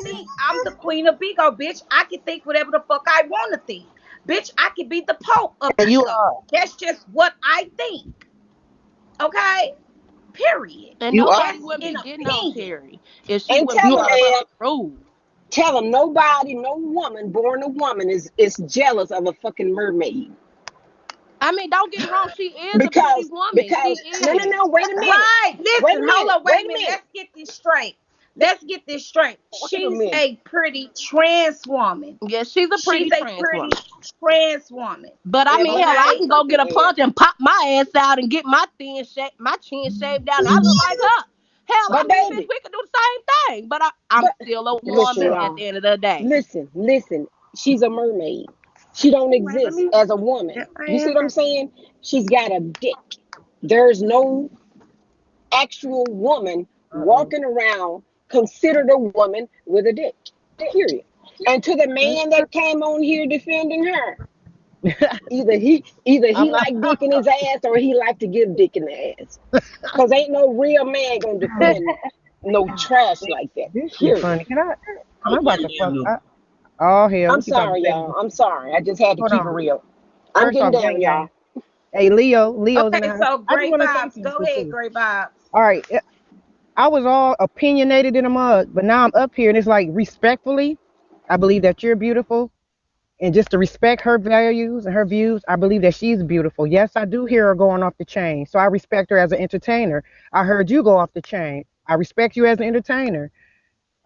Me, I'm the queen of Bigo, bitch. I can think whatever the fuck I want to think. Bitch, I can be the Pope of And you Bigo. are. That's just what I think. Okay? Period. And You are. nobody That's would be an getting on opinion. Terry if she And wouldn't tell You be them, are. following man, the rules. tell them nobody, no woman born a woman is jealous of a fucking mermaid. I mean, don't get me wrong, she is a pretty woman. She Because no, no, is. no, wait a minute. Right. Wait a Listen, hold minute. on, wait Wait a a minute. minute. Let's get this straight. Let's get this straight. Wait a She's minute. a pretty trans woman. Yes, she's a She's pretty a trans pretty woman. trans woman. But I Let mean, me hell, tell I you Okay? can go something, get a man. punch and pop my ass out and get my my chin shaved down. I look like her. Hell, I But mean, bitch, baby, we could do the same thing. But I'm but still a listen, woman at y'all. the end of the day. Listen. She's a mermaid. She don't Wait, let exist me as a woman. get my You see hands what I'm on. saying? She's got a dick. There's no actual woman Uh-oh. walking around considered a woman with a dick. Period. And to the man that came on here defending her, either I'm he not. like dick in his ass or he like to give dick in the ass. Cause ain't no real man gonna defend no trash like that. This shit Period. funny. I'm about to fuck. Oh hell, I'm what you about to sorry, say? y'all. I'm sorry. I just had to Hold keep it on. real. I'm First getting off, down, gang, gang. y'all. Hey, Leo's in the Okay, house. so I just great want to say vibes. Go something ahead, too. great vibes. All right, I was all opinionated in a mug, but now I'm up here and it's like respectfully, I believe that you're beautiful. And just to respect her values and her views, I believe that she's beautiful. Yes, I do hear her going off the chain. So I respect her as an entertainer. I heard you go off the chain. I respect you as an entertainer.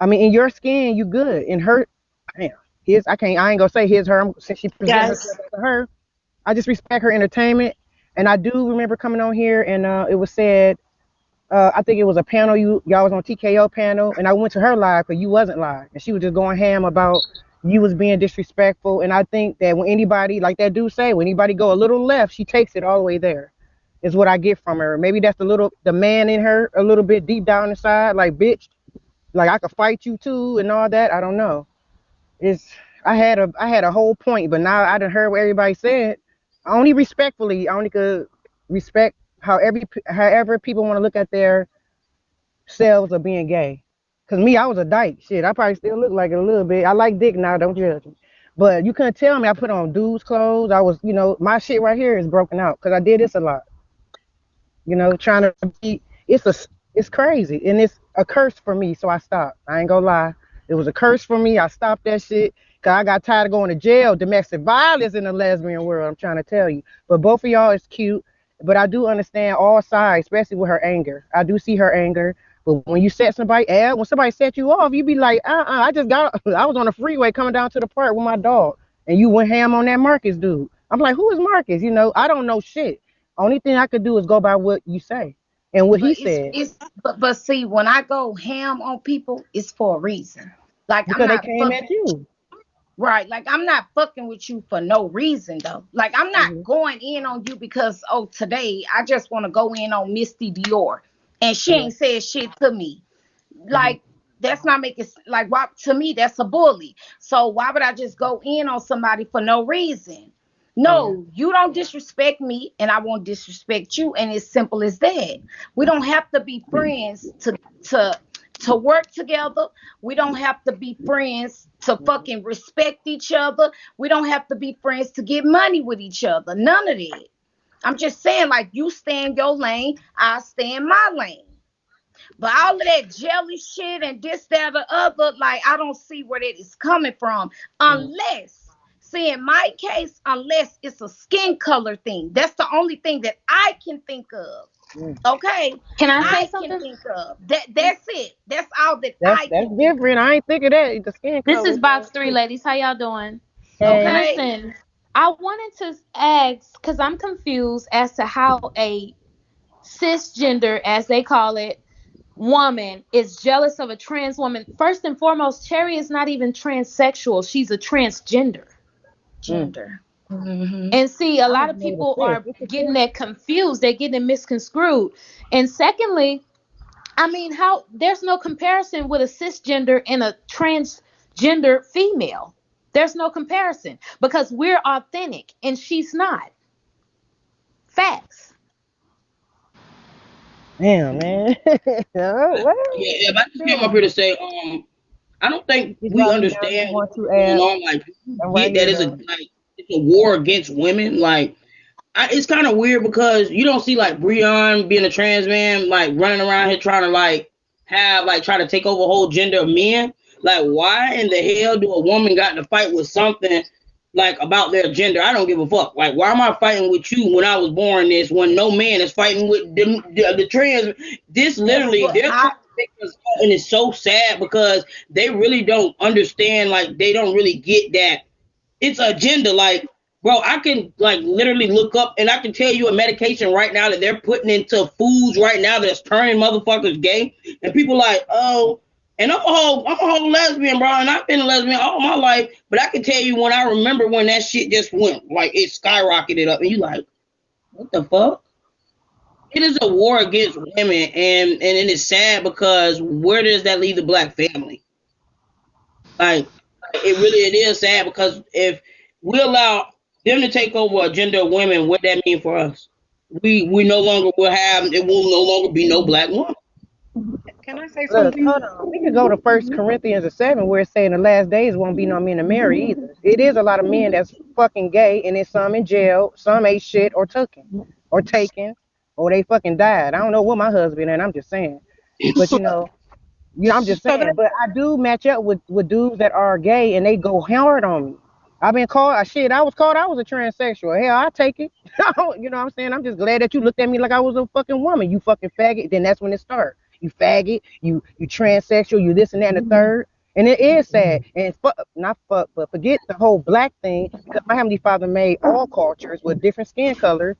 I mean, in your skin, you good. In her, damn, I ain't gonna say his, her, since she present herself Guys, as a her. I just respect her entertainment. And I do remember coming on here and it was said, I think it was a panel, y'all was on TKO panel, and I went to her live, but you wasn't live. And she was just going ham about you was being disrespectful. And I think that when anybody, like that dude say, when anybody go a little left, she takes it all the way there. Is what I get from her. Maybe that's the man in her a little bit deep down inside, like bitch, like I could fight you too and all that. I don't know. It's I had a whole point, but now I done heard what everybody said. Only respectfully, I only could respect however people want to look at their selves of being gay. Cause me, I was a dyke. Shit, I probably still look like it a little bit. I like dick now, don't judge me. But you couldn't tell me I put on dudes' clothes. I was, my shit right here is broken out because I did this a lot. Trying to be. It's crazy and it's a curse for me. So I stopped. I ain't gonna lie. It was a curse for me. I stopped that shit because I got tired of going to jail. Domestic violence in the lesbian world. I'm trying to tell you. But both of y'all is cute. But I do understand all sides, especially with her anger. I do see her anger. But when you set somebody, when somebody set you off, you be like, I was on the freeway coming down to the park with my dog, and you went ham on that Marcus dude. I'm like, who is Marcus? I don't know shit. Only thing I could do is go by what you say and what he But said but see, when I go ham on people, it's for a reason. Like I'm because they not came fucking at you. right. Like I'm not fucking with you for no reason though. Like I'm not Hmm. going in on you because today I just want to go in on Misty Dior and she Yeah. ain't said shit to me. Hmm. Like that's not making like why to me that's a bully. So why would I just go in on somebody for no reason? Yeah. No, you don't disrespect me and I won't disrespect you, and it's simple as that. We don't have to be friends to to work together. We don't have to be friends to Hmm. fucking respect each other. We don't have to be friends to get money with each other. None of that. I'm just saying, like, you stay in your lane, I stay in my lane. But all of that jelly shit and this, that, or other, like, I don't see where that is coming from. Unless, see, in my case, unless it's a skin color thing. That's the only thing that I can think of. Hmm. Okay? can I say I can something? think of. That's it. That's all that That's I that's can think different. I ain't think of that. The skin This color is thing. box three, ladies. How y'all doing? of. Hey, Okay? Listen, I wanted to ask because I'm confused as to how a cisgender, as they call it, woman is jealous of a trans woman. First and foremost, Cherry is not even transsexual. She's a transgender. mm. Gender. Hmm. And see, a I lot don't of know the people sis. are What's the getting sis? that confused. They're getting it misconstrued. And secondly, I mean, how there's no comparison with a cisgender and a transgender female. There's no comparison because we're authentic and she's not. Facts. Damn, man. What? Yeah, but I just came up here to say, I don't think Good we job, Bianca. understand One, two, what's going Ab. on. Like, you I'm right get that here, it's a though. like it's a war against women. Like, it's kind of weird because you don't see like Breon being a trans man like running around here trying to like have like try to take over a whole gender of men. Like, why in the hell do a woman got to fight with something like about their gender? I don't give a fuck. Like, why am I fighting with you when I was born this when no man is fighting with the trans? This literally But they're trying to make us, and it's so sad because they really don't understand. Like, they don't really get that it's a agenda. Like, bro, I can like literally look up and I can tell you a medication right now that they're putting into foods right now that's turning motherfuckers gay. And people like, oh, and I'm a whole lesbian, bro, and I've been a lesbian all my life. But I can tell you when I remember when that shit just went, like it skyrocketed up, and you like, what the fuck? It is a war against women, and it is sad because where does that leave the black family? Like, it is sad because if we allow them to take over a gender of women, what that mean for us? We no longer will have, it will no longer be no black woman. Can I say Look, something? hold on. We could go to First Corinthians 7, where it's saying the last days won't be no men to marry either. It is a lot of men that's fucking gay, and there's some in jail, some ain't shit or taken, or they fucking died. I don't know what my husband and I'm just saying, but I'm just So saying. that But I do match up with dudes that are gay, and they go hard on me. I've been called shit. I was called. I was a transsexual. Hell, I take it. You know what I'm saying? I'm just glad that you looked at me like I was a fucking woman. You fucking faggot. Then that's when it starts. You faggot. You transsexual. You this and that and the third. And it is sad. And not fuck, but forget the whole black thing. Because my heavenly Father made all cultures with different skin colors.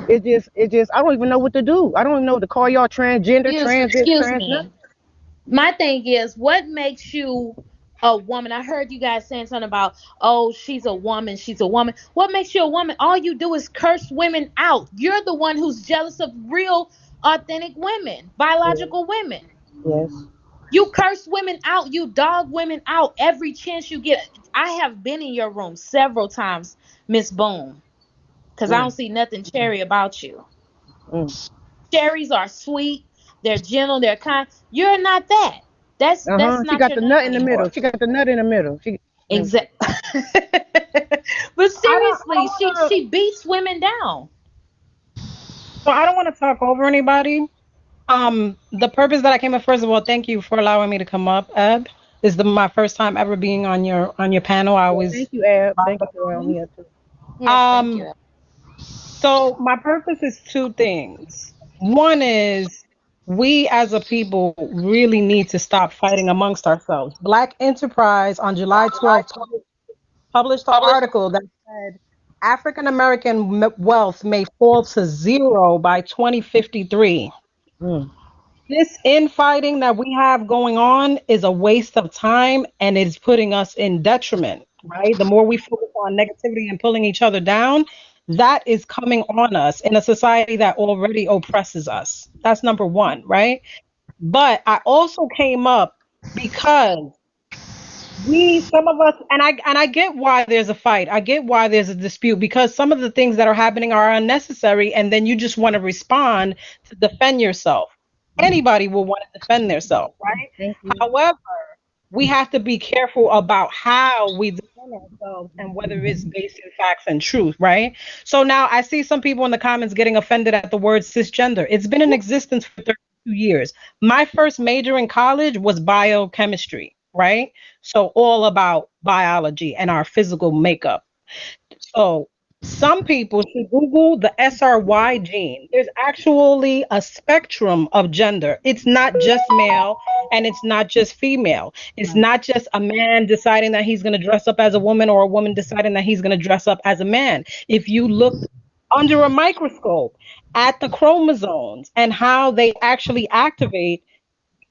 It just. I don't even know what to do. I don't even know what to call y'all transgender, trans this, Excuse trans that. me. My thing is, what makes you a woman? I heard you guys saying something about, oh, she's a woman, she's a woman. What makes you a woman? All you do is curse women out. You're the one who's jealous of real, authentic women, biological women. Yes. You curse women out. You dog women out every chance you get. I have been in your room several times, Miss Boone, because I don't Mm, see nothing cherry about you. mm. Cherries are sweet. They're gentle. They're kind. You're not that. That's She not got your the name nut in the middle. anymore. She got the nut in the middle. Mm. Exactly. But I seriously, don't she want to. she beats women down. So I don't want to talk over anybody. The purpose that I came up, first of all, thank you for allowing me to come up, Eb. This is my first time ever being on your panel. I Yeah, always thank you, Ab. Thank you for allowing me up too. Yes, thank um you. so my purpose is two things. One is we as a people really need to stop fighting amongst ourselves. Black Enterprise on July 12th published an article that said African American wealth may fall to zero by 2053. Mm. This infighting that we have going on is a waste of time and it's putting us in detriment, right? The more we focus on negativity and pulling each other down, that is coming on us in a society that already oppresses us. That's number one, right? But I also came up because some of us, and I get why there's a fight. I get why there's a dispute because some of the things that are happening are unnecessary, and then you just want to respond to defend yourself. Anybody will want to defend themselves, right? Thank you. However, we have to be careful about how we defend ourselves and whether it's based in facts and truth, right? So now I see some people in the comments getting offended at the word cisgender. It's been in existence for 32 years. My first major in college was biochemistry, right? So all about biology and our physical makeup. So some people should Google the SRY gene. There's actually a spectrum of gender. It's not just male and it's not just female. It's not just a man deciding that he's going to dress up as a woman or a woman deciding that he's going to dress up as a man. If you look under a microscope at the chromosomes and how they actually activate,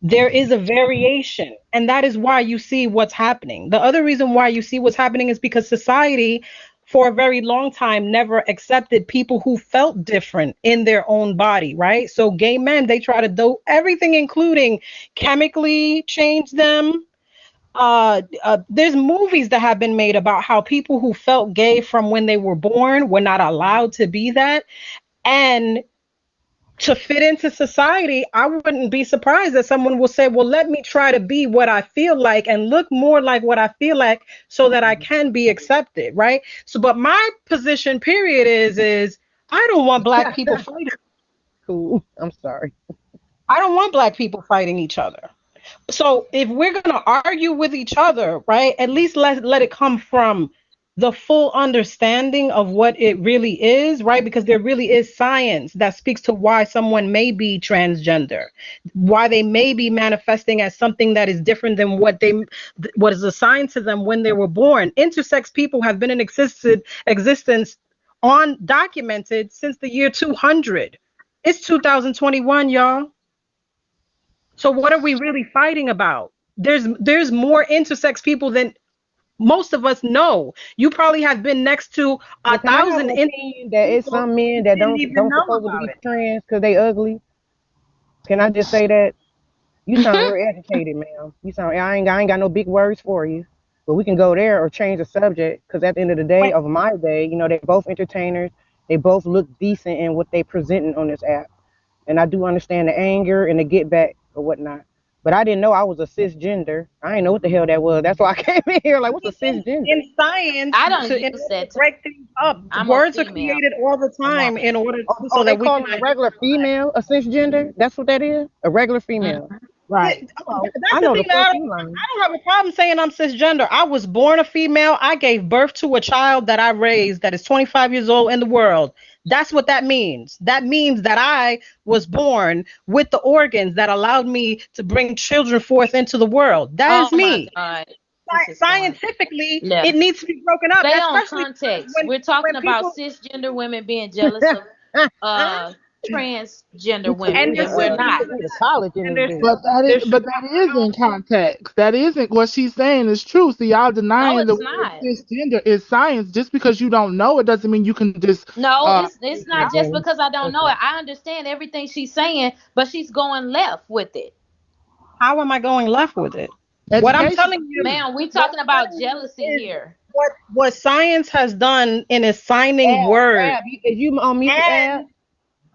there is a variation, and that is why you see what's happening. The other reason why you see what's happening is because society for a very long time never accepted people who felt different in their own body, right? So gay men, they try to do everything, including chemically change them. There's movies that have been made about how people who felt gay from when they were born were not allowed to be that, and to fit into society, I wouldn't be surprised that someone will say, well, let me try to be what I feel like and look more like what I feel like so that I can be accepted, right? So, but my position, period, is I don't want black people fighting. Cool. I'm sorry. I don't want black people fighting each other. So if we're going to argue with each other, right, at least let it come from the full understanding of what it really is, right? Because there really is science that speaks to why someone may be transgender, why they may be manifesting as something that is different than what is assigned to them when they were born. Intersex people have been in existence on documented since the year 200. It's 2021, y'all. So what are we really fighting about? There's more intersex people than most of us know. You probably have been next to But can I have an 1,000 opinion that it's some men that didn't even don't know supposed to about be it. trans because they ugly? Can I just say that? You sound real educated, ma'am. You sound I ain't got no big words for you. But we can go there or change the subject because at the end of the day, of my day, you know, they're both entertainers. They both look decent in what they presenting on this app. And I do understand the anger and the get back or whatnot. But I didn't know I was a cisgender. I didn't know what the hell that was. That's why I came in here like, what's a cisgender? In science, I don't in use order that. to break things up, I'm a words are female. created all the time in order so They that we call can a regular female a cisgender? That's what that is? A regular female. Right. Oh, That's I the know the thing that fuck I you don't, lying. I don't have a problem saying I'm cisgender. I was born a female. I gave birth to a child that I raised that is 25 years old in the world. That's what that means. That means that I was born with the organs that allowed me to bring children forth into the world. That is Oh my me. God. This is going Scientifically, left. it needs to be broken up, Stay on especially context. when We're talking about people cisgender women being jealous of transgender women, and and there's we're some not. people Need a college in and this there's bitch. But that is in context. That isn't what she's saying is true. So y'all No, denying the it's word not. cisgender is science. Just because you don't know it doesn't mean you can just No, uh it's not just because I don't know it. I understand everything she's saying, but she's going left with it. How am I going left with it? What I'm education. telling you, Man, we what talking I'm about telling you jealousy is here. what science has done in assigning words Is you on mute, Ab?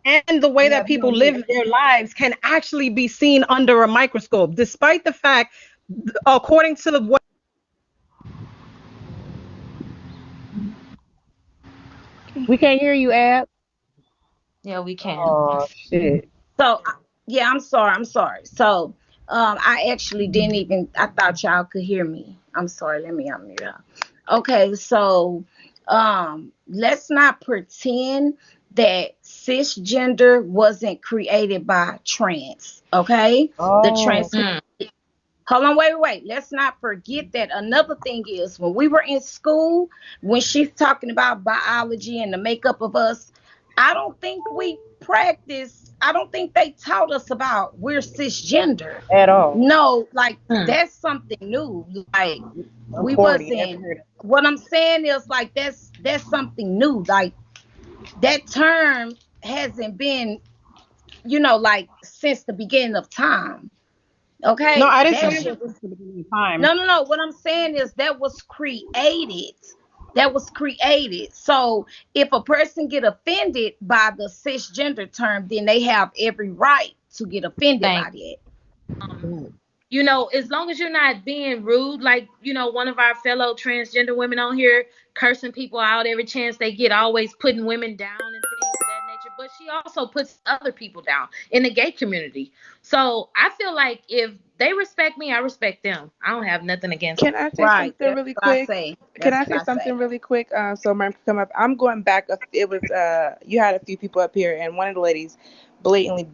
and the way Yeah, that you people on mute. live their lives can actually be seen under a microscope, despite the fact, according to what We can't hear you, Ab. Yeah, we can. Oh shit. So yeah, I'm sorry. So I actually didn't even. I thought y'all could hear me. I'm sorry. Let me unmute her. Okay, so let's not pretend that cisgender wasn't created by trans. Okay, the Oh, trans. Mm. Hold on, wait. Let's not forget that another thing is when we were in school, when she's talking about biology and the makeup of us, I don't think we practice, I don't think they taught us about we're cisgender. at all. No, like Mm. that's something new. Like I'm we 40. Never wasn't, heard of what I'm saying is like that's something new. Like that term hasn't been, like since the beginning of time. no, Okay, I didn't say that it shit was was since the beginning of time. no. What I'm saying is that was created. That was created. So if a person get offended by the cisgender term, then they have every right to get offended Thank by that. um, as long as you're not being rude, like, one of our fellow transgender women on here cursing people out every chance they get, always putting women down and things of that nature. But she also puts other people down in the gay community. So I feel like if they respect me, I respect them. I don't have nothing against Can them. I say Right. something That's really what I quick? say. Can That's I what say I say. something really quick? So Ma'am can come up. I'm going back. It was you had a few people up here, and one of the ladies blatantly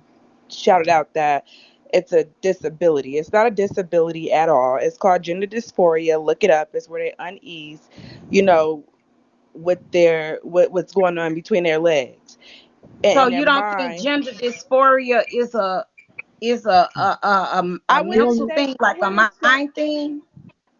shouted out that it's a disability. It's not a disability at all. It's called gender dysphoria. Look it up. It's where they unease, you know, with what's going on between their legs and So in their you don't think mind. gender dysphoria is a I wouldn't mental say. thing, I like a wouldn't say. mind thing?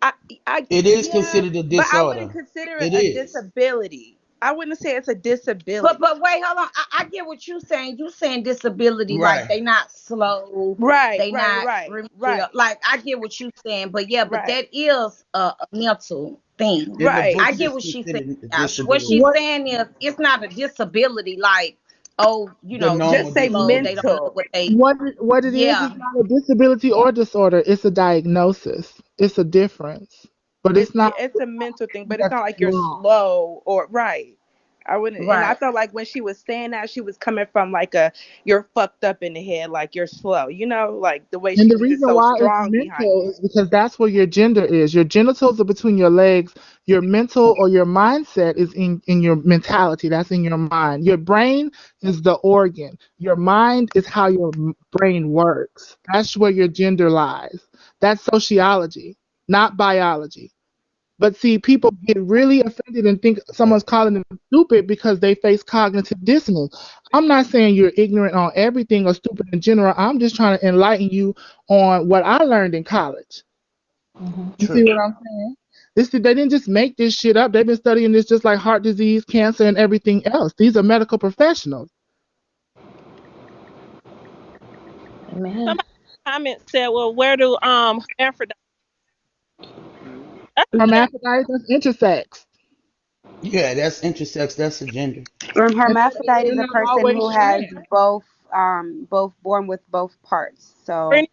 I, I, It is yeah, considered a but I wouldn't disorder. consider it It a is. disability. I wouldn't say it's a But disability. but wait, hold on. I get what you're saying. You saying disability, like Right. they not slow, Right, they right, not right, remedial. right, Like I get what you're saying, but yeah, but right, that is a mental thing. In the right. book, I it get is what she's saying. considered a What disability. she's What saying is it's not a disability. Like oh, The normal Just say slow. They don't know mental. what they. What it is Yeah, not a disability or disorder. It's a diagnosis. It's a difference. But it's not It's a mental thing, but it's that's not like you're wrong. slow or right. I wouldn't, and I right. felt like when she was saying that, she was coming from like you're fucked up in the head, like you're slow, like the way And she the was just reason so why it's strong behind mental it. is because that's where your gender is. Your genitals are between your legs. Your mental or your mindset is in your mentality. That's in your mind. Your brain is the organ. Your mind is how your brain works. That's where your gender lies. That's sociology, not biology. But see, people get really offended and think someone's calling them stupid because they face cognitive dissonance. I'm not saying you're ignorant on everything or stupid in general. I'm just trying to enlighten you on what I learned in college. You see True. what I'm saying? They didn't just make this shit up. They've been studying this just like heart disease, cancer, and everything else. These are medical professionals. Amen. Somebody comment said, "Well, where do hermaphrodites?" That's Hermaphrodites, that's intersex. Yeah, that's intersex. That's a gender. And Hermaphrodite they're is a not person always who has trans. both born with both parts. So pretty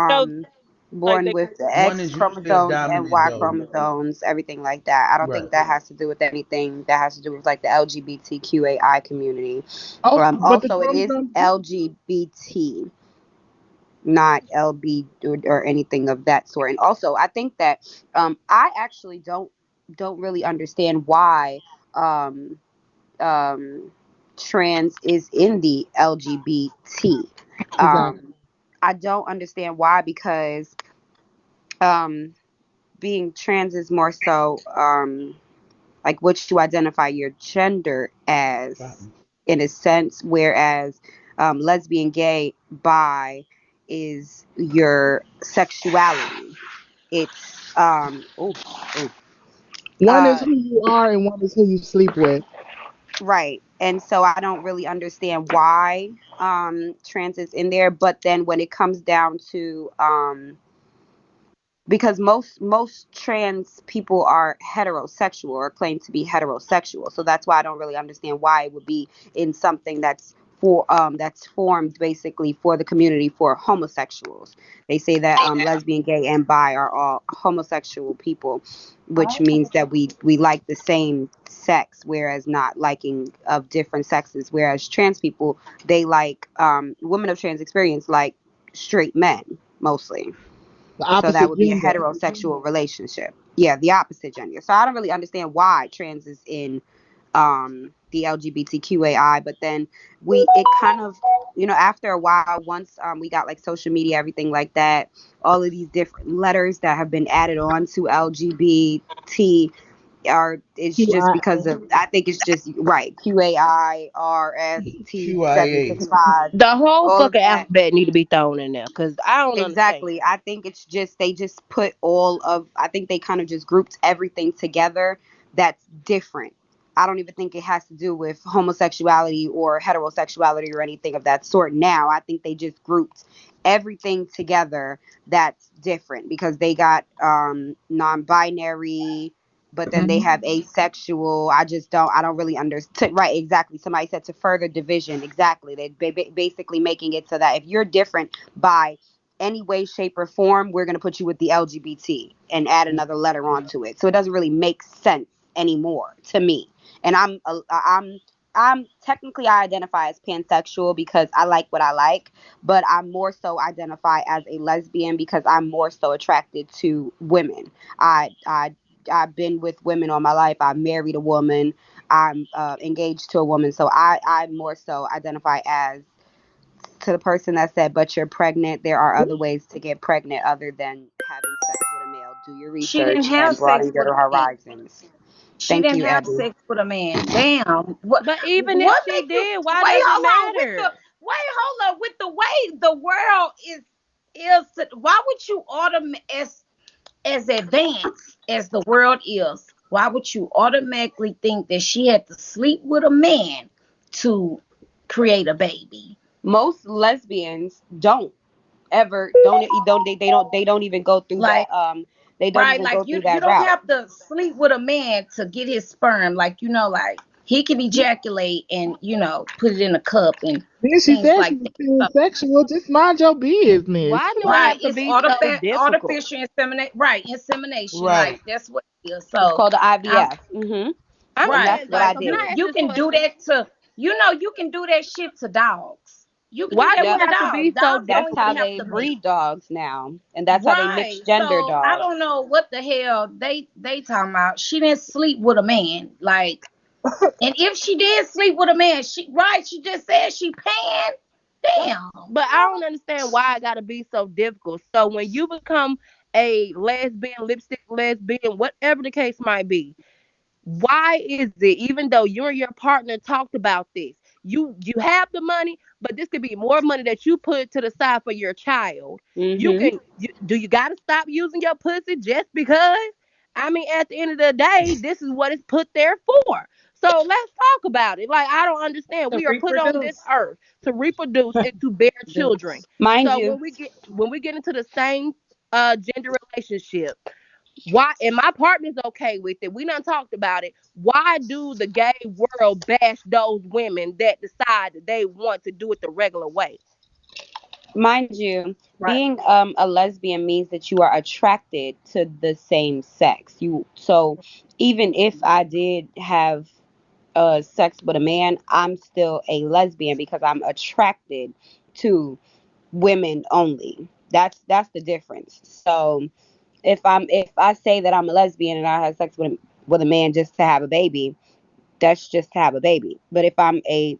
shows um like born they. with the One X is usually a chromosomes and dominant Y zone. chromosomes, everything like that. I don't Right. think that has to do with anything that has to do with like the LGBTQAI community. Oh, but the Also, it is chromosomes. LGBT, not LB or anything of that sort. And also, I think that I actually don't really understand why um, um, trans is in the LGBT. Exactly. I don't understand why because um, being trans is more so like what you identify your gender as, Right. in a sense, whereas lesbian, gay, bi is your sexuality. It's One is uh who you are and one is who you sleep with. right. And so I don't really understand why trans is in there, but then when it comes down to because most trans people are heterosexual or claim to be heterosexual, so that's why I don't really understand why it would be in something that's formed basically for the community for homosexuals. They say that lesbian, gay, and bi are all homosexual people, which means that we like the same sex, whereas not liking of different sexes. Whereas trans people, they like women of trans experience like straight men mostly. The So that opposite would be a gender. heterosexual relationship. Yeah, the opposite gender. So I don't really understand why trans is in the LGBTQAI, but then it kind of, after a while, once we got like social media, everything like that, all of these different letters that have been added on to LGBT are it's just QI. because of I think it's just right QAIRST QIA. 765, The whole all of fucking that. alphabet need to be thrown in there because I don't understand. Exactly. I think it's just they just put I think they kind of just grouped everything together that's different. I don't even think it has to do with homosexuality or heterosexuality or anything of that sort now. I think they just grouped everything together that's different because they got non-binary, but then they have asexual. I don't really understand. Right, exactly. Somebody said to further division. Exactly. They basically making it so that if you're different by any way, shape, or form, we're going to put you with the LGBT and add another letter onto it. So it doesn't really make sense anymore to me. And I'm technically I identify as pansexual because I like what I like, but I'm more so identify as a lesbian because I'm more so attracted to women. I've been with women all my life. I married a woman. I'm engaged to a woman. So I more so identify as to the person that said, but you're pregnant. There are other ways to get pregnant other than having sex with a male. Do your She didn't research have and sex broaden with a your man. horizons. She Thank didn't you, have Abby. sex with a man. Damn. What But even if what she make you did, why wait, does it hold on with the matter? wait, hold on with the way the world is why would you as advanced as the world is, why would you automatically think that she had to sleep with a man to create a baby? Most lesbians don't ever they don't even go through Like, that they don't right, even like go through you that don't route. have to sleep with a man to get his sperm. Like, like He can ejaculate and put it in a cup and Then she things said like she was that. pansexual. Just mind your business. Why do it Right, have to it's be so difficult? artificial insemination. Right, insemination. Right. Like that's what it is. It's So, called the I'm IVF. Mm-hmm. I'm And right. that's saying what though, I Like so can did. I ask you this can do question? that to you can do that shit to dogs. You can do Why that do with it Yep. have to dogs. be so Dogs That's don't how even difficult? have they to mate. breed dogs now. And that's how they mix Right. gender So I dogs. don't know what the hell they talking about. She didn't sleep with a man. Like, and if she did sleep with a man, she just said she pan. Damn. But I don't understand why it got to be so difficult. So when you become a lesbian, lipstick lesbian, whatever the case might be, why is it, even though you and your partner talked about this, you have the money, but this could be more money that you put to the side for your child? Mm-hmm. Do you got to stop using your pussy just because? I mean, at the end of the day, this is what it's put there for. So let's talk about it. Like, I don't understand. To We are put on this reproduce. earth to reproduce and to bear children. Mind So you, when we get into the same gender relationship, why, and my partner's okay with it, we done talked about it, why do the gay world bash those women that decide that they want to do it the regular way? Right. being a lesbian means that you are attracted to the same sex. So even if I did have sex with a man, I'm still a lesbian because I'm attracted to women only. That's the difference. So if I say that I'm a lesbian and I have sex with a man just to have a baby, that's just to have a baby. But if I'm a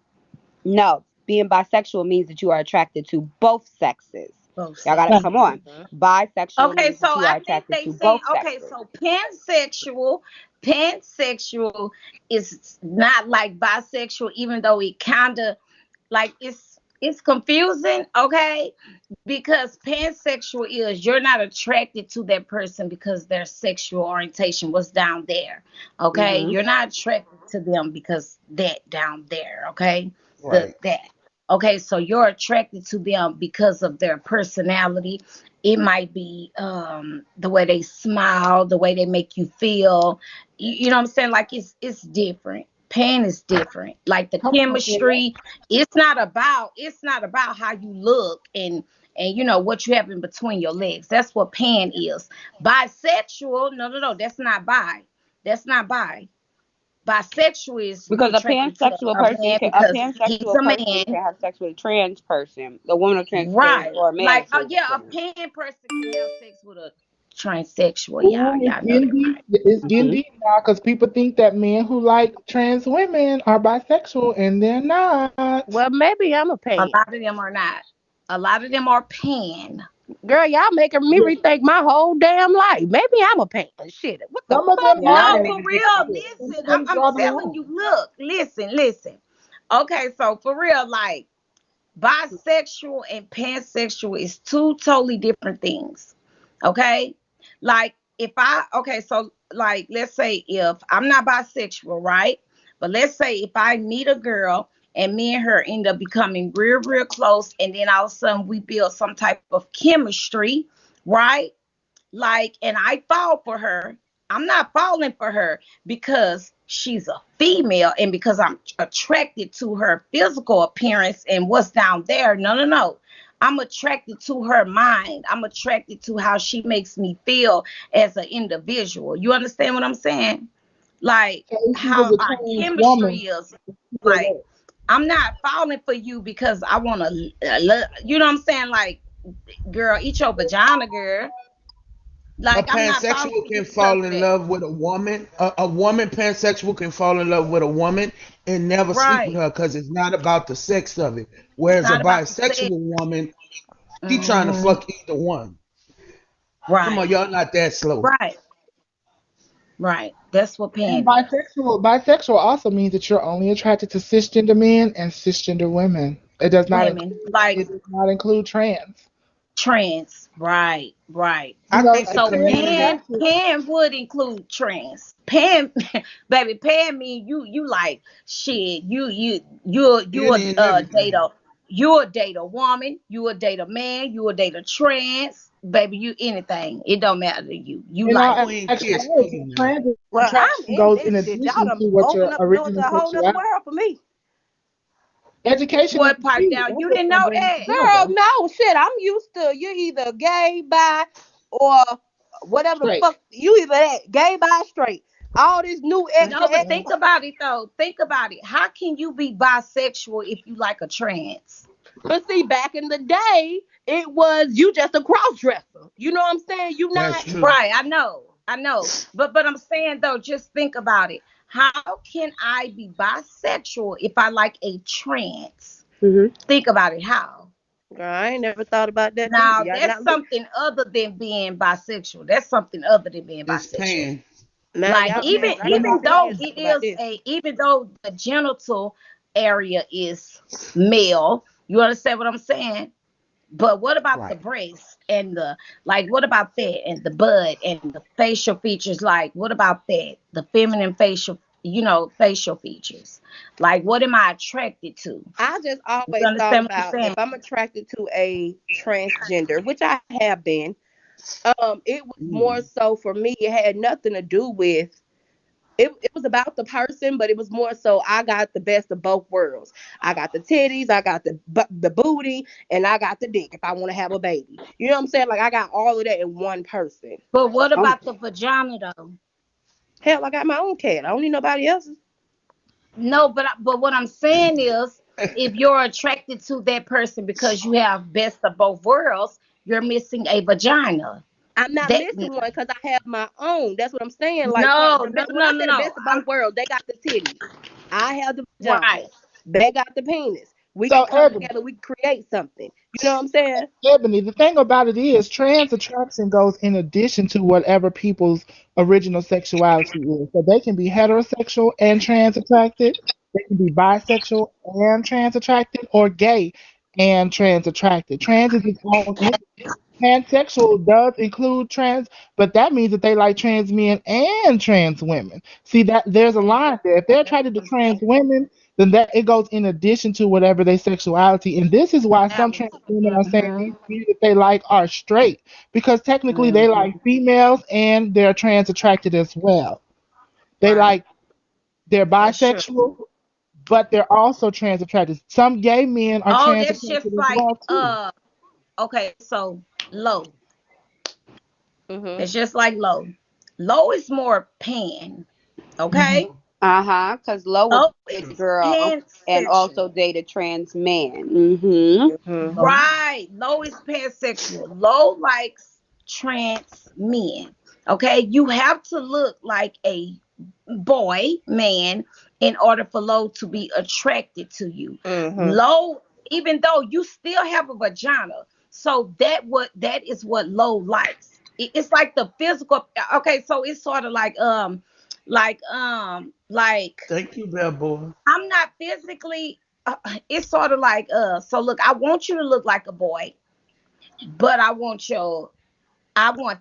no, being bisexual means that you are attracted to both sexes. Both Y'all gotta sexes. come on. Bisexual Okay, means so that you are I think attracted they to saying both okay, sexes. so pansexual is not like bisexual, even though it kind of like it's confusing, okay? Because pansexual is you're not attracted to that person because their sexual orientation was down there, okay? Mm-hmm. You're not attracted to them because that down there, okay? Right. That. Okay, so you're attracted to them because of their personality. It might be the way they smile, the way they make you feel. You know what I'm saying? Like it's different. Pan is different. Like the Come on, Taylor. chemistry, it's not about how you look and what you have in between your legs. That's what pan is. Bisexual, no, that's not bi. That's not bi. Bisexual is you Because a attracted to pansexual a person man can a because he's pansexual a person man. can have sex with a trans person, a woman of trans Right. or a man Like, of oh yeah, a trans. pan person can have sex with a transsexual. Ooh, Y'all know that, right? it's getting Mm-hmm. deep now because people think that men who like trans women are bisexual and they're not. Well, maybe I'm a A pan. lot of them are not. A lot of them are pan. Girl, y'all making me rethink my whole damn life. Maybe I'm a pan. Shit, what the Some of fuck? them Yeah, I are. No, can't for even think real. about it. Some Listen, of I'm, them I'm draw the telling line. you. Look, listen. Okay, so for real, like bisexual and pansexual is two totally different things. Okay, like so like let's say if I'm not bisexual, right? But let's say if I meet a girl and me and her end up becoming real close, and then all of a sudden we build some type of chemistry, right? Like, and I fall for her. I'm not falling for her because she's a female and because I'm attracted to her physical appearance and what's down there. No. I'm attracted to her mind. I'm attracted to how she makes me feel as an individual. You understand what I'm saying? Like So if she was how a our trans chemistry woman, is. she would Like, work. I'm not falling for you because I want to, you know what I'm saying? Like, girl, eat your vagina, girl. A Like, I'm not falling pansexual for you can because fall of in that. love with a woman. A woman pansexual can fall in love with a woman and never sleep with Right. her because it's not about the sex of it. It's Whereas a not about the sex. bisexual woman, she trying to Hmm. fuck either one. Come Right. on, y'all not that slow. Right. Right. That's what And pan is. bisexual also means that you're only attracted to cisgender men and cisgender women. It does not Women. include Like it does not include trans. trans. Right. You I know, think a the So trans is community, pan actually pan would include trans. Pan baby, pan mean you like shit. You any and date everything. a you will date a woman, you will date a man, you will date a trans. baby, you anything. It don't matter to you. You You know, like it. Queen Kiss. actually, trans Well, I'm attraction in goes this in shit. Y'all addition done to what your open up the door to original a whole nother sexuality. world for me. Education is What the pipe key. down? That's You what's didn't gonna know bring us that. Girl, together. no shit. I'm used to you either gay, bi, or whatever the Straight. fuck. You either that gay, bi, straight. All this new extra, No, but extra. think about it though. Think about it. How can you be bisexual if you like a trans? But see, back in the day, it was you just a cross dresser. You know what I'm saying? You That's not. true. Right, I know. But I'm saying though, just think about it. How can I be bisexual if I like a trans? Mm-hmm. Think about it. How? Girl, I ain't never thought about that either. Now Y'all that's not look. something other than being bisexual. That's something other than being It's bisexual. pan. Now Like y'all, even I Let got me my even though friends it talk about is this. even though the genital area is male, you understand what I'm saying? But what about the Right. breast and the like? What about that and the butt and the facial features? Like, what about that? The feminine facial, facial features. Like, what am I attracted to? I just You always thought understand what I'm about if saying? I'm attracted to a transgender, which I have been. It was more Mm. so for me. It had nothing to do with it. It was about the person, but it was more so I got the best of both worlds. I got the titties, I got the booty, and I got the dick if I want to have a baby. You know what I'm saying? Like I got all of that in one person. But what Oh, about the vagina though? Hell, I got my own cat. I don't need nobody else's. No, but what I'm saying is, if you're attracted to that person because you have best of both worlds, you're missing a vagina. I'm not That missing one because I have my own. That's what I'm saying. Like no, the no, best, when no, I no, say the no. best of both worlds, they got the titties. I have the vagina. Right. They got the penis. We can So, come Ebony, together. We can create something. You know what I'm saying? the thing about it is trans attraction goes in addition to whatever people's original sexuality is. So they can be heterosexual and trans attracted, they can be bisexual and trans attracted, or gay and trans attracted. Trans is its own entity. Pansexual does include trans, but that means that they like trans men and trans women. See that there's a line there. If they're attracted to trans women, then that it goes in addition to whatever their sexuality. And this is why some trans women are saying these men that they like are straight, because technically they like females and they're trans attracted as well. They Right. like they're That's true. bisexual, but they're also trans attracted. Some gay men are Oh, trans that's attracted just as like well too. okay, so low. Mm-hmm. It's just like low. Low is more pan. Okay? Because Lo would Low date a is girl and also pansexual. date a trans man. Mm-hmm. Mm-hmm. Right. Low is pansexual. Low likes trans men. Okay? You have to look like a boy, man, in order for Low to be attracted to you. Mm-hmm. Low, even though you still have a vagina, so that is what Low likes. It's like the physical. Okay, so it's sort of like Thank you, bell boy. I'm not physically. It's sort of like So look, I want you to look like a boy, but I want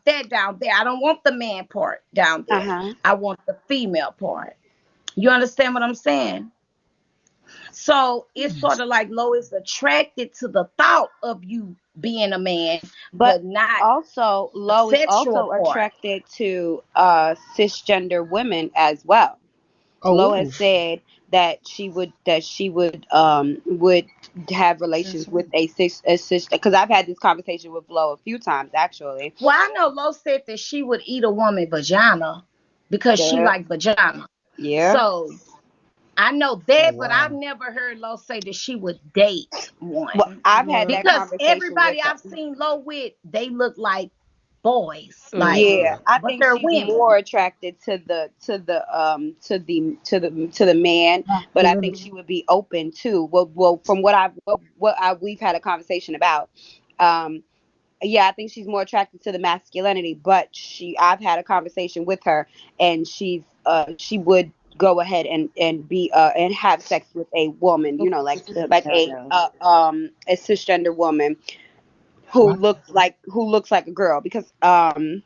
that down there. I don't want the man part down there. Uh-huh. I want the female part. You understand what I'm saying? So it's sort of like Lo is attracted to the thought of you being a man, But but not also, the Lo is sexual also part. attracted to cisgender women as well. Lo has Oh, said that she would have relations with a cis because I've had this conversation with Lo a few times actually. Well, I know Lo said that she would eat a woman vagina because she Yeah. liked vagina. Yeah. So I know Oh that, but I've wow. never heard Lo say that she would date Well, one. I've had that Because conversation with everybody her. I've seen Lo with, they look like boys, like, Yeah, Mm-hmm. I but think they're she's more women. attracted to the man, but I think masculinity. she would be open to from what we've had a conversation about. Um, yeah, I think she's more attracted to the masculinity, but I've had a conversation with her, and she would go ahead and be and have sex with a woman, like a cisgender woman who Wow. looks like a girl because I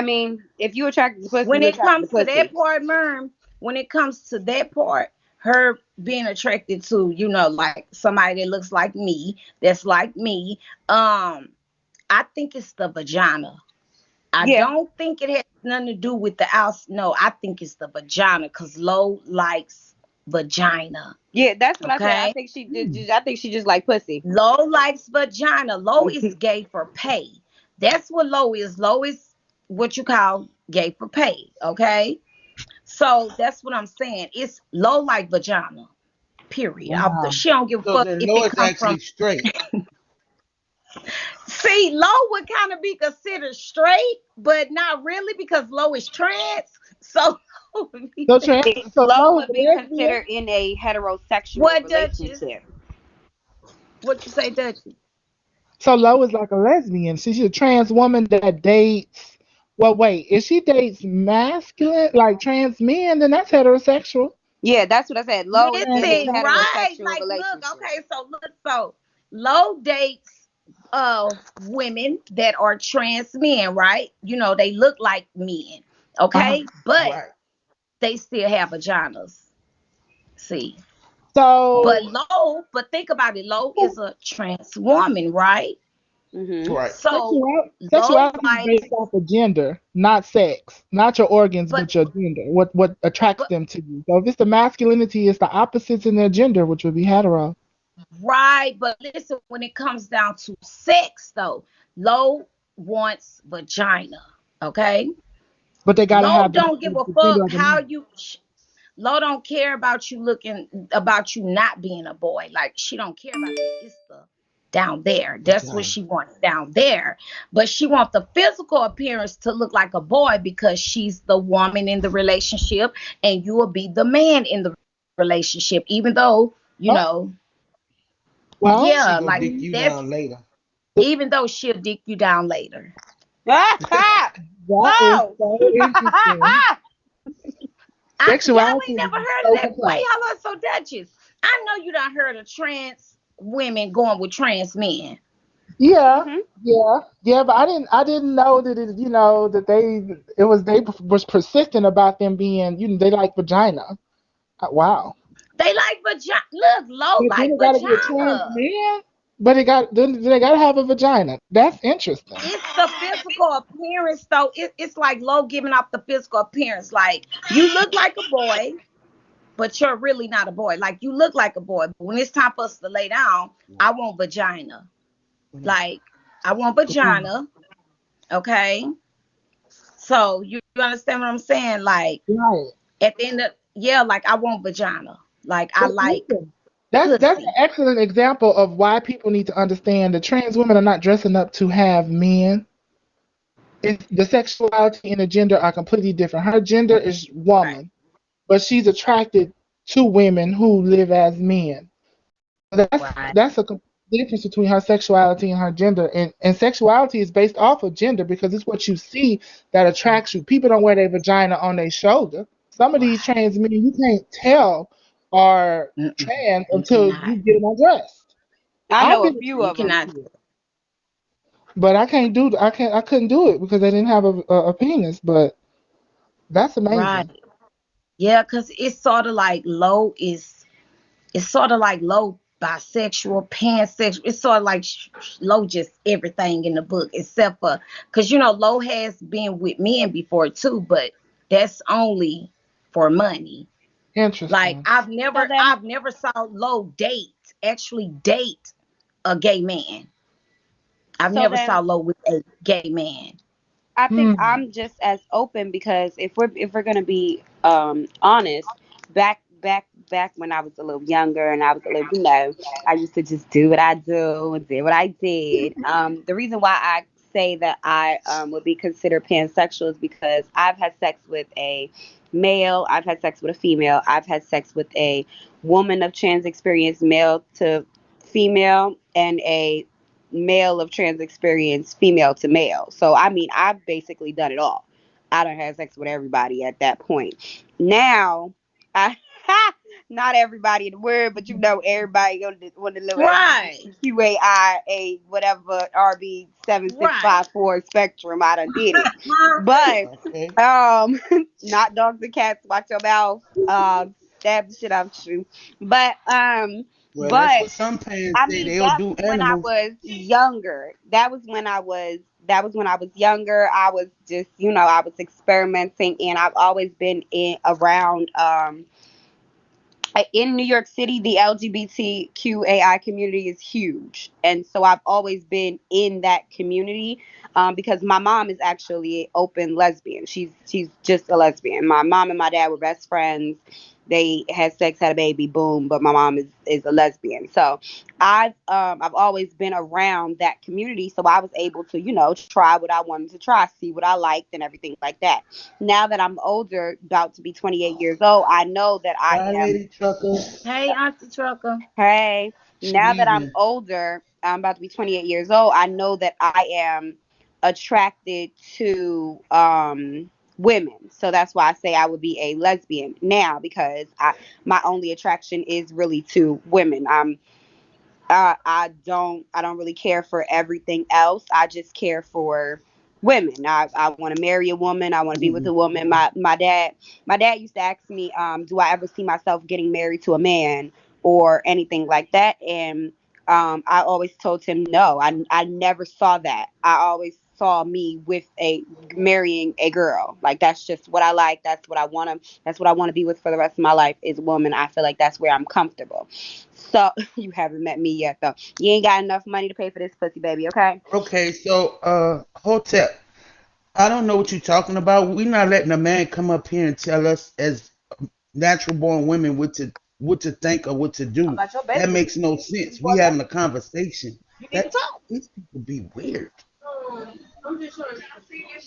mean, if you attracted to pussy, When you it attracted to comes to pussy. that part, Merm, when it comes to that part, her being attracted to, like somebody that looks like me, that's like me, I I think it's the vagina. I Yeah. don't think it has nothing to do with the outside. No, I think it's the vagina because Lo likes vagina. Yeah, that's what I said. I Okay, think she did. I think she just like pussy. Lo likes vagina. Lo is gay for pay. That's what Lo is. Lo is what you call gay for pay. Okay, so that's what I'm saying. It's Lo like vagina. Period. Wow. She don't give a So fuck then if Lo it is come actually from. straight. See, Lo would kind of be considered straight, but not really because Lo is trans. So, So trans, so Lo Lo is would be lesbian. considered in a heterosexual what Duchess? relationship. What you say, Duchess? So Lo is like a lesbian. She's a trans woman that dates. Well, wait, if she dates masculine, like trans men, then that's heterosexual. Yeah, that's what I said. Lo is in a Listen, right? heterosexual Like, relationship. look, okay, so Lo dates women that are trans men, right? You know, they look like men, okay, but Right. they still have vaginas. See, So but think about it. Lo is a trans woman, right? Mm-hmm. Right. So sexuality Lo is likes, based off of gender, not sex, not your organs, but but your gender. What attracts but them to you. So if it's the masculinity, it's the opposites in their gender, which would be hetero. right, but listen, when it comes down to sex, though, Lo wants vagina, okay? But they gotta Lo have don't give a the gender fuck of the how man. you. Lo don't care about you about you not being a boy. Like she don't care about that. It's the down there. That's what Vagina. she wants down there. But she wants the physical appearance to look like a boy because she's the woman in the relationship, and you will be the man in the relationship. Even though you Oh, know, well, She yeah, gonna like dick you that's down later. even though she'll dick you down later. that is Lo! so interesting. Y'all Sexuality ain't is never heard so of that. Wait, complex. hold on. So Duchess, I know you done heard of trans women going with trans men. Yeah, Mm-hmm. yeah, but I didn't know that that they was persistent about them being, they like vagina. Wow. They like vagina. Look, Lo But then like it gotta be a trans vagina. man. But then they gotta have a vagina. That's interesting. It's the physical appearance, though. It's like Lo giving off the physical appearance. Like you look like a boy, but you're really not a boy. Like you look like a boy, but when it's time for us to lay down, I want vagina. Like I want vagina. Okay. So you understand what I'm saying? Like Right. at the end of like I want vagina. Like I But like listen, that's an pussy. excellent example of why people need to understand that trans women are not dressing up to have men. The sexuality and the gender are completely different. Her gender is Right. woman, but she's attracted to women who live as men. Right. That's a difference between her sexuality and her gender. And sexuality is based off of gender because it's what you see that attracts you. People don't wear their vagina on their shoulder. Some of these trans men you can't tell are Mm-mm. trans You until cannot. you get them undressed. I know a been, few You of them. cannot. but I couldn't do it because they didn't have a penis. But that's amazing. Right. Yeah, because it's sort of like Lo bisexual, pansexual. It's sort of like Lo just everything in the book except for because Lo has been with men before too, but that's only for money. Interesting. Like I've So never saw Lo actually date a gay man. I've so never saw then Lo with a gay man. I think Hmm. I'm just as open because if we're gonna be honest, back when I was a little younger and I was a little, I used to just do what I do and did what I did. The reason why I say that I would be considered pansexual is because I've had sex with a male, I've had sex with a female, I've had sex with a woman of trans experience, male to female, and a male of trans experience, female to male. So I mean, I've basically done it all. I done had sex with everybody at that point. Now, I not everybody in the world, but everybody on the little Right. QAIA whatever RB Right. 7654 spectrum. I done did it, but Okay. not dogs and cats. Watch your mouth. Stab the shit out of you. But Well, that's But what some parents I say. mean, They'll that do was when I animals. was younger. That was when I was younger. I was just, I was experimenting, and I've always been in around in New York City, the LGBTQAI community is huge. And so I've always been in that community because my mom is actually an open lesbian. She's just a lesbian. My mom and my dad were best friends. They had sex, had a baby, boom. But my mom is a lesbian. So I've always been around that community. So I was able to, try what I wanted to try, see what I liked and everything like that. Now that I'm older, about to be 28 years old, I know that I Bye, am. Lady Trucker. Hey, Auntie Trucker. Hey, She now that I'm leaving. older, I'm about to be 28 years old. I know that I am attracted to women. So that's why I say I would be a lesbian now because my only attraction is really to women. I don't really care for everything else. I just care for women. I want to marry a woman. I want to be with Mm-mm. a woman. My dad used to ask me, do I ever see myself getting married to a man or anything like that? And I always told him no. I never saw that. I always saw me with a marrying a girl. Like that's just what I like. That's what I want to be with for the rest of my life is a woman. I feel like that's where I'm comfortable. So you haven't met me yet though. You ain't got enough money to pay for this pussy, baby, okay? Okay, so Hotep, I don't know what you're talking about. We're not letting a man come up here and tell us as natural born women what to think or what to do. About your That baby. makes no sense. We having a conversation. You need to That talk. these people be weird.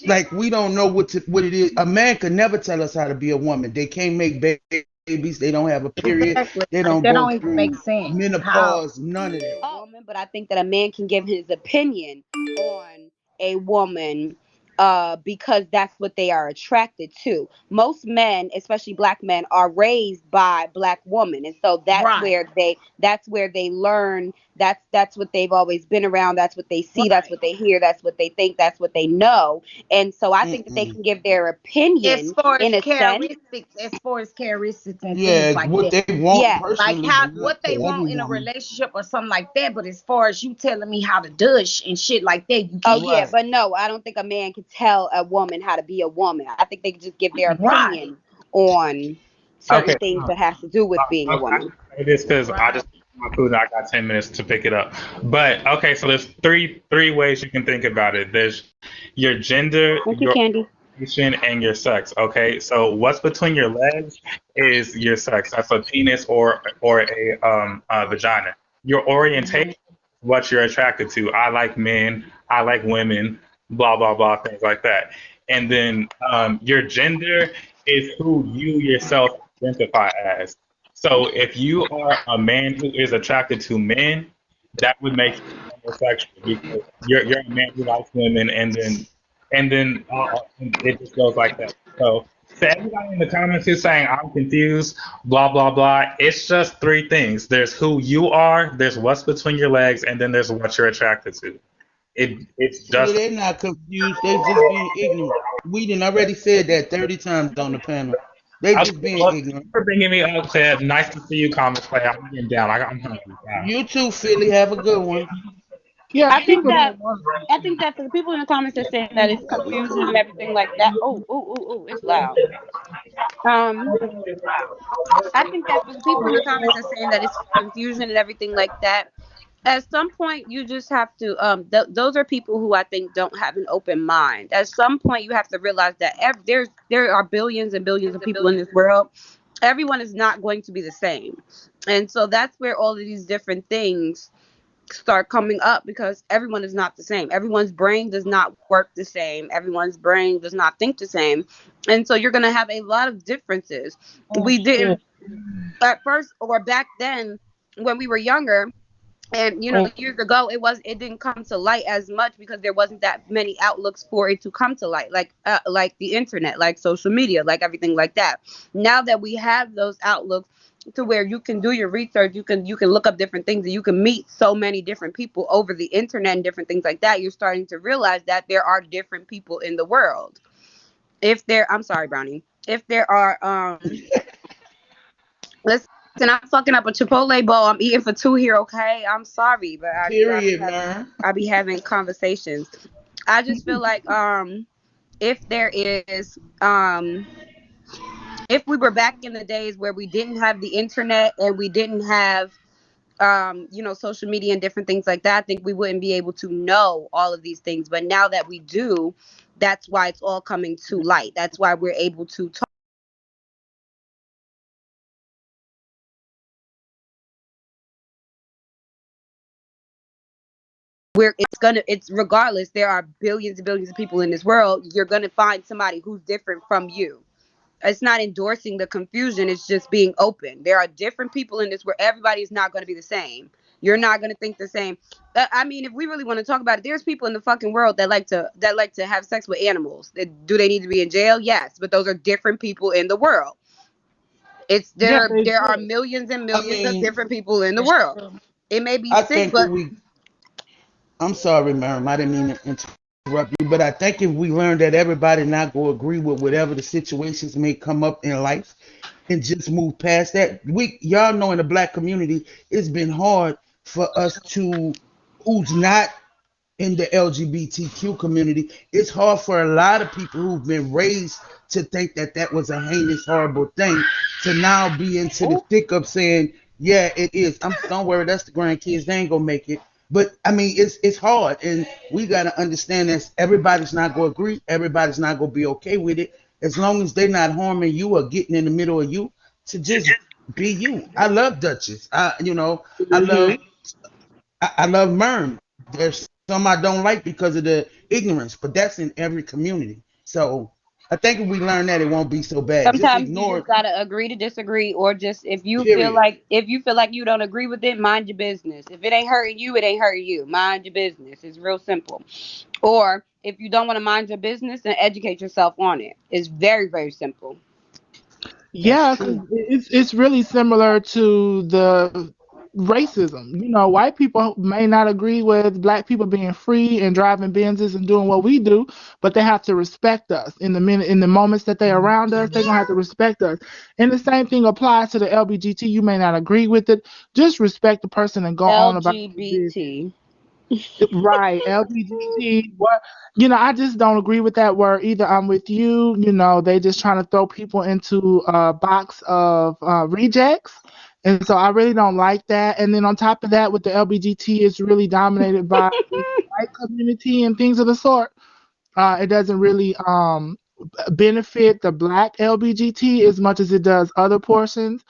Like we don't know what it is. A man could never tell us how to be a woman. They can't make babies. They don't have a period. Exactly. They Like don't that go don't even make through sense. How? menopause. None of that. A woman, but I think that a man can give his opinion on a woman because that's what they are attracted to. Most men, especially black men, are raised by black women, and so Right. that's where they learn. That's what they've always been around. That's what they see. That's Right. what they hear. That's what they think. That's what they know. And so I think that they Mm-mm. can give their As opinion far as in a sense. characteristics and things Yeah, like what that. they want Yeah. Like personally, how but not what to they every want in a woman. relationship or something like that. But as far as you telling me how to dush and shit like that, you Oh can't. yeah, Right. but no, I don't think a man can tell a woman how to be a woman. I think they can just give their Right. opinion on certain Okay. things that has to do with being a Okay, I woman. can say this because I Right. just ate my food and I got 10 minutes to pick it up. But okay, so there's three ways you can think about it. There's your gender, Thank you, your Candy. orientation, and your sex. Okay, so what's between your legs is your sex. That's a penis or a vagina. Your orientation, what you're attracted to. I like men. I like women. Blah blah blah, things like that. And then your gender is who you yourself identify as. So if you are a man who is attracted to men, that would make you homosexual because you're a man who likes women, and then it just goes like that. So to everybody in the comments who's saying I'm confused, blah blah blah, it's just three things. There's who you are, there's what's between your legs, and then there's what you're attracted to. It's See, just they're not confused. They just being ignorant. We done already said that 30 times on the panel. They okay. just being Well, thank ignorant. you for bringing me up, Claire. Nice to see you, comments, Claire. I'm getting down. I'm hungry. Bye. You too, Philly. Have a good one. Yeah, I think people that don't want I think that for the people in the comments that saying that it's confusion and everything like that. Oh, it's loud. Um, I think that for the people in the comments that saying that it's confusion and everything like that. At some point, you just have to. Those are people who I think don't have an open mind. At some point, you have to realize that there are billions and billions of people in this world. Everyone is not going to be the same, and so that's where all of these different things start coming up because everyone is not the same. Everyone's brain does not work the same. Everyone's brain does not think the same. And so you're going to have a lot of differences. Oh We shit. didn't at first or back then when we were younger and Oh, years ago it didn't come to light as much because there wasn't that many outlooks for it to come to light like the internet, like social media, like everything like that. Now that we have those outlooks to where you can do your research, you can look up different things and you can meet so many different people over the internet and different things like that, you're starting to realize that there are different people in the world. If there I'm sorry, Brownie. If there are let's And I'm fucking up a Chipotle bowl. I'm eating for two here, okay? I'm sorry, but Period, man. I be having conversations. I just feel like if there is if we were back in the days where we didn't have the internet and we didn't have social media and different things like that, I think we wouldn't be able to know all of these things. But now that we do, that's why it's all coming to light. That's why we're able to talk. It's regardless, there are billions and billions of people in this world. You're gonna find somebody who's different from you. It's not endorsing the confusion, it's just being open. There are different people in this world. Everybody is not going to be the same. You're not going to think the same. I mean, if we really want to talk about it, there's people in the fucking world that like to have sex with animals. Do they need to be in jail? Yes, but those are different people in the world. There are millions and millions of different people in the world. It may be sick, but I'm sorry, Miriam, I didn't mean to interrupt you, but I think if we learn that everybody not going to agree with whatever the situations may come up in life and just move past that, y'all know in the black community, it's been hard for us who's not in the LGBTQ community, it's hard for a lot of people who've been raised to think that that was a heinous, horrible thing to now be into the thick of saying, yeah, it is. Don't worry, that's the grandkids. They ain't gonna make it. But I mean, it's hard, and we gotta understand that everybody's not gonna agree. Everybody's not gonna be okay with it. As long as they're not harming you or getting in the middle of you, to just be you. I love Duchess. I love Mern. There's some I don't like because of the ignorance, but that's in every community. So I think if we learn that, it won't be so bad. Sometimes you just gotta agree to disagree, or just if you feel like you don't agree with it, mind your business. If it ain't hurting you, it ain't hurting you. Mind your business. It's real simple. Or if you don't want to mind your business, then educate yourself on it. It's very, very simple. Yeah, 'cause it's really similar to the racism. You know, white people may not agree with black people being free and driving Benzes and doing what we do, but they have to respect us in the moments that they're around us. They're gonna have to respect us. And the same thing applies to the LBGT. You may not agree with it, just respect the person and go on about LGBT. Right, LGBT. What I just don't agree with that word either. I'm with you. They just trying to throw people into a box of rejects, and so I really don't like that. And then on top of that, with the LBGT, it's really dominated by the white community and things of the sort. It doesn't really benefit the black LBGT as much as it does other portions.